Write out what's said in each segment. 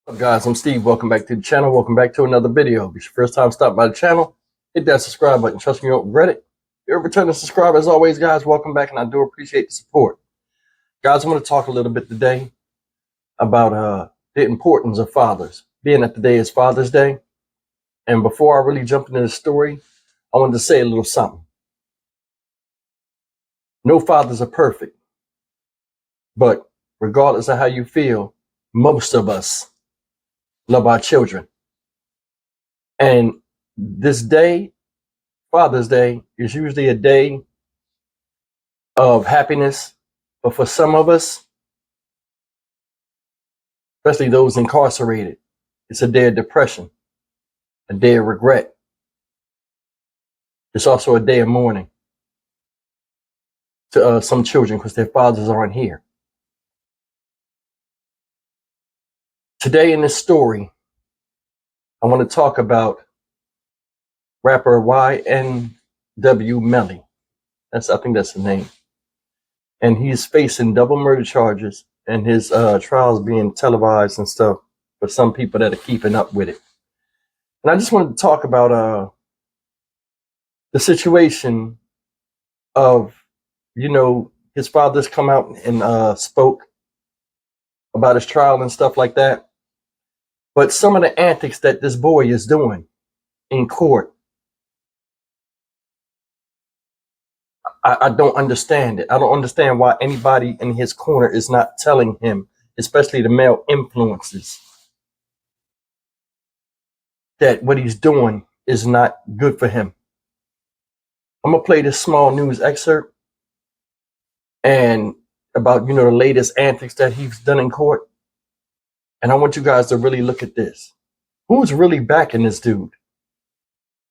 What's up, guys? I'm Steve. Welcome back to the channel. Welcome back to another video. If it's your first time stopping by the channel, hit that subscribe button. Trust me, you won't regret it. If you're a returning subscriber, as always, guys, welcome back, and I do appreciate the support. Guys, I'm going to talk a little bit today about the importance of fathers, being that today is Father's Day. And before I really jump into the story, I wanted to say a little something. No fathers are perfect, but regardless of how you feel, most of us love our children. And this day, Father's Day, is usually a day of happiness, but for some of us, especially those incarcerated, it's a day of depression, a day of regret. It's also a day of mourning to some children because their fathers aren't here. Today in this story, I want to talk about rapper YNW Melly. I think that's the name. And he's facing double murder charges, and his trial's being televised and stuff for some people that are keeping up with it. And I just wanted to talk about the situation of, his father's come out and spoke about his trial and stuff like that. But some of the antics that this boy is doing in court, I don't understand it. I don't understand why anybody in his corner is not telling him, especially the male influences, that what he's doing is not good for him. I'm going to play this small news excerpt and about, the latest antics that he's done in court. And I want you guys to really look at this. Who's really backing this dude?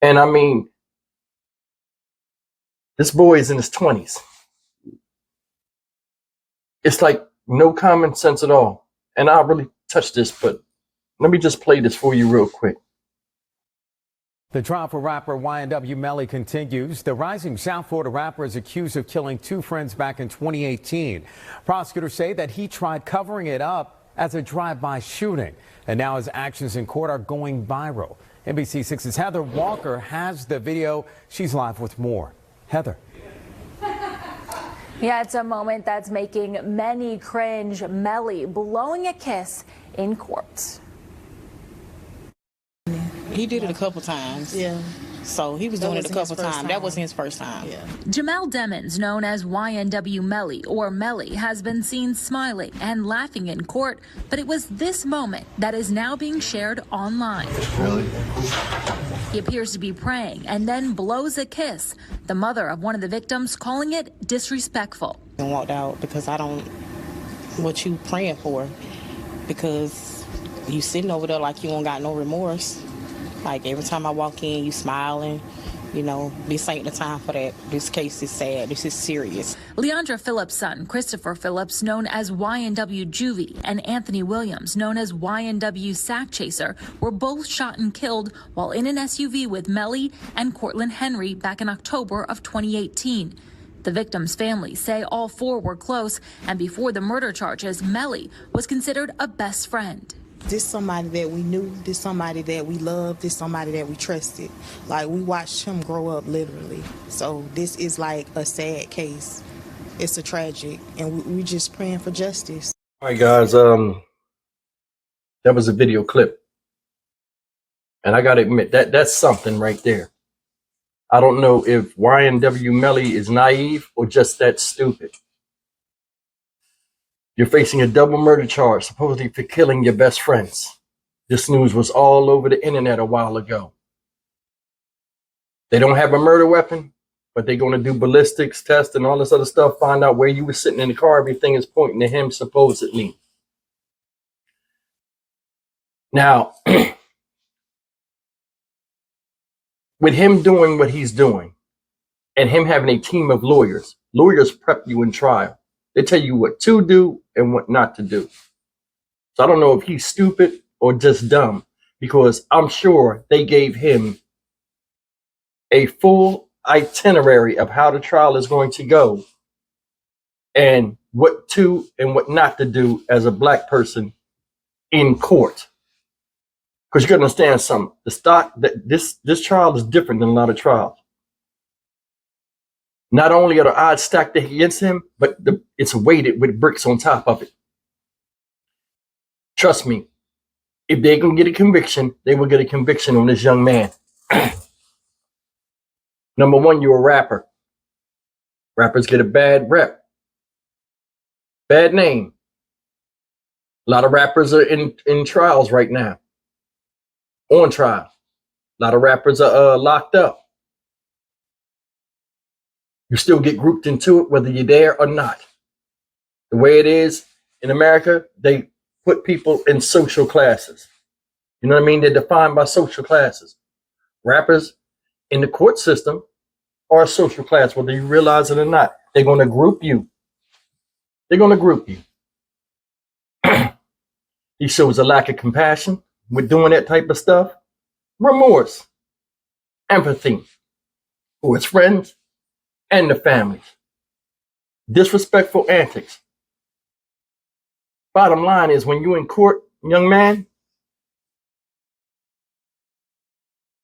And I mean, this boy is in his 20s. It's like no common sense at all. And I'll really touch this, but let me just play this for you real quick. The trial for rapper YNW Melly continues. The rising South Florida rapper is accused of killing two friends back in 2018. Prosecutors say that he tried covering it up as a drive-by shooting, and now his actions in court are going viral. NBC6's Heather Walker has the video. She's live with more. Heather. Yeah, it's a moment that's making many cringe. Melly blowing a kiss in court. He did it a couple times. Yeah. So he was doing it a couple times. That wasn't his first time. Yeah. Jamel Demons, known as YNW Melly or Melly, has been seen smiling and laughing in court, but it was this moment that is now being shared online. Really? He appears to be praying and then blows a kiss. The mother of one of the victims calling it disrespectful. And walked out because I don't what you praying for, because you sitting over there like you don't got no remorse. Like every time I walk in, you smiling. This ain't the time for that. This case is sad. This is serious. Leandra Phillips' son, Christopher Phillips, known as YNW Juvie, and Anthony Williams, known as YNW Sack Chaser, were both shot and killed while in an SUV with Melly and Cortland Henry back in October of 2018. The victims' families say all four were close, and before the murder charges, Melly was considered a best friend. This somebody that we knew, this somebody that we loved, this somebody that we trusted. Like, we watched him grow up, literally. So this is like a sad case. It's a tragic, and we just praying for justice. All right, guys, that was a video clip. And I got to admit, that's something right there. I don't know if YNW Melly is naive or just that stupid. You're facing a double murder charge, supposedly for killing your best friends. This news was all over the internet a while ago. They don't have a murder weapon, but they're going to do ballistics tests and all this other stuff, find out where you were sitting in the car. Everything is pointing to him, supposedly. Now, with him doing what he's doing and him having a team of lawyers prep you in trial. They tell you what to do and what not to do. So I don't know if he's stupid or just dumb, because I'm sure they gave him a full itinerary of how the trial is going to go and what to and what not to do as a black person in court. Because you got to understand something. This trial is different than a lot of trials. Not only are the odds stacked against him, but it's weighted with bricks on top of it. Trust me, if they can get a conviction, they will get a conviction on this young man. Number one, you're a rapper. Rappers get a bad rep. Bad name. A lot of rappers are in trials right now. On trial. A lot of rappers are locked up. You still get grouped into it, whether you're there or not. The way it is in America, they put people in social classes. You know what I mean? They're defined by social classes. Rappers in the court system are a social class, whether you realize it or not. They're going to group you. They're going to group you. He shows a lack of compassion with doing that type of stuff. Remorse. Empathy for his friends and the families. Disrespectful antics. Bottom line is, when you're in court, young man,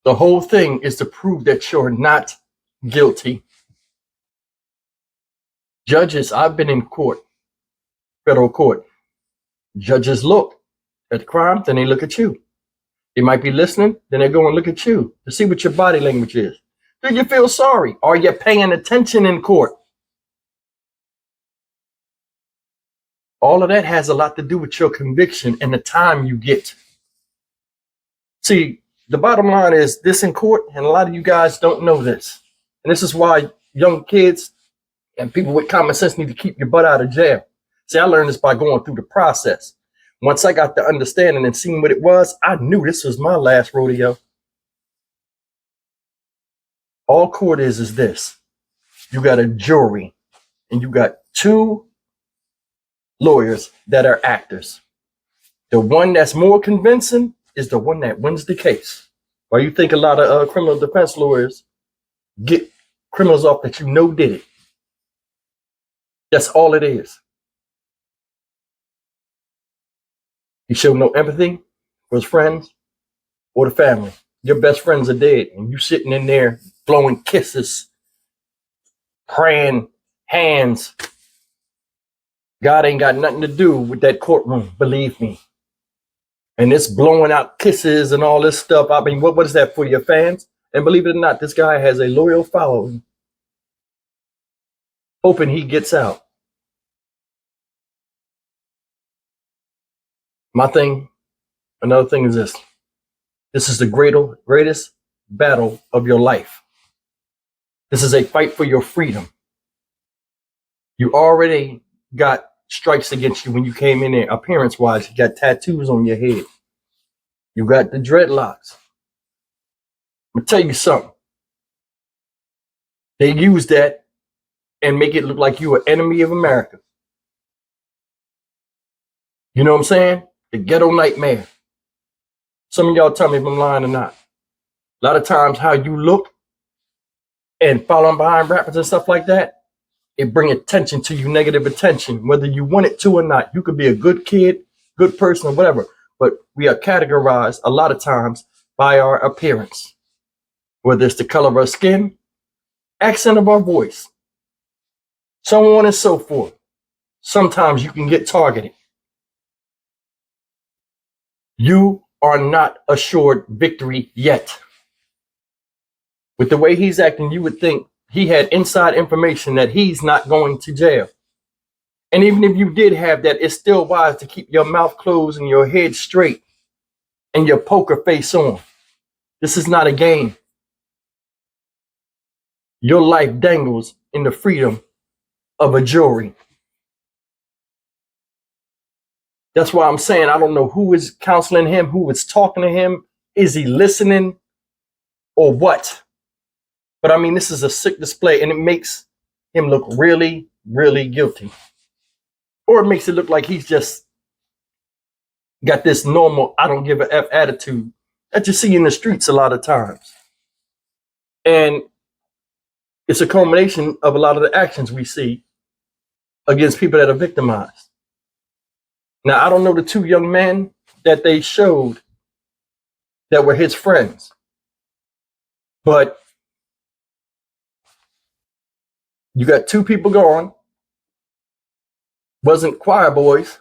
the whole thing is to prove that you're not guilty. Judges, I've been in court, federal court. Judges look at the crime, then they look at you. They might be listening, then they go and look at you to see what your body language is. Do you feel sorry? Are you paying attention in court? All of that has a lot to do with your conviction and the time you get. See, the bottom line is this in court, and a lot of you guys don't know this. And this is why young kids and people with common sense need to keep your butt out of jail. See, I learned this by going through the process. Once I got the understanding and seeing what it was, I knew this was my last rodeo. All court is this. You got a jury, and you got two lawyers that are actors. The one that's more convincing is the one that wins the case. Why you think a lot of criminal defense lawyers get criminals off that you know did it? That's all it is. He showed no empathy for his friends or the family. Your best friends are dead, and you sitting in there blowing kisses, praying hands. God ain't got nothing to do with that courtroom, believe me. And it's blowing out kisses and all this stuff. I mean, what is that for your fans? And believe it or not, this guy has a loyal following, hoping he gets out. Another thing is this. This is the greatest battle of your life. This is a fight for your freedom. You already got strikes against you when you came in there, appearance-wise. You got tattoos on your head. You got the dreadlocks. I'm going to tell you something. They use that and make it look like you are enemy of America. You know what I'm saying? The ghetto nightmare. Some of y'all tell me if I'm lying or not. A lot of times how you look and following behind rappers and stuff like that, it brings attention to you, negative attention, whether you want it to or not. You could be a good kid, good person, or whatever, but we are categorized a lot of times by our appearance, whether it's the color of our skin, accent of our voice, so on and so forth. Sometimes you can get targeted. You are not assured victory yet. With the way he's acting, you would think he had inside information that he's not going to jail. And even if you did have that, it's still wise to keep your mouth closed and your head straight and your poker face on. This is not a game. Your life dangles in the freedom of a jury. That's why I'm saying I don't know who is counseling him, who is talking to him. Is he listening or what? But I mean, this is a sick display, and it makes him look really, really guilty. Or it makes it look like he's just got this normal, I don't give a F attitude that you see in the streets a lot of times. And it's a culmination of a lot of the actions we see against people that are victimized. Now, I don't know the two young men that they showed that were his friends. But you got two people gone. Wasn't choir boys.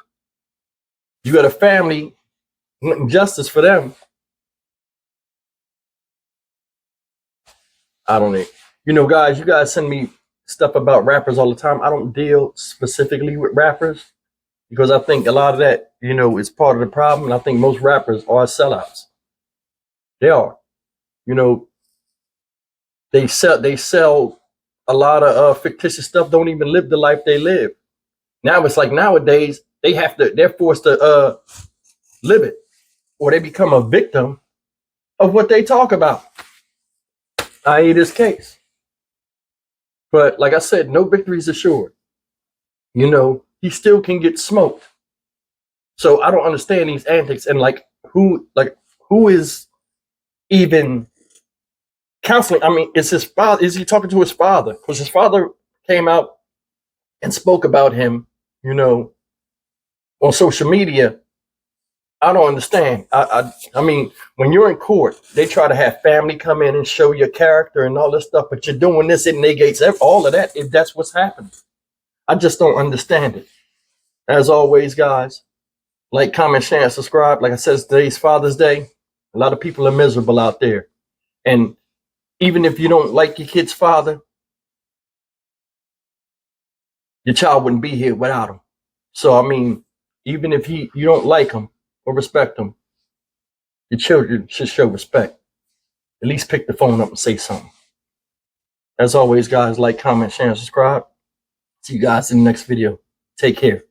You got a family, wanting justice for them. I don't know. You know, guys, you guys send me stuff about rappers all the time. I don't deal specifically with rappers because I think a lot of that, you know, is part of the problem. And I think most rappers are sellouts. They are. You know, they sell a lot of fictitious stuff, don't even live the life they live. Now it's like nowadays they're forced to live it, or they become a victim of what they talk about, i.e. this case. But like I said, no victories assured. You know, he still can get smoked. So I don't understand these antics and who is even counseling. I mean, is his father, is he talking to his father? Because his father came out and spoke about him, you know, on social media. I don't understand. I mean, when you're in court, they try to have family come in and show your character and all this stuff, but you're doing this, it negates all of that if that's what's happening. I just don't understand it. As always, guys, like, comment, share, and subscribe. Like I said, today's Father's Day. A lot of people are miserable out there. And even if you don't like your kid's father, your child wouldn't be here without him. So, I mean, even if you don't like him or respect him, your children should show respect. At least pick the phone up and say something. As always, guys, like, comment, share, and subscribe. See you guys in the next video. Take care.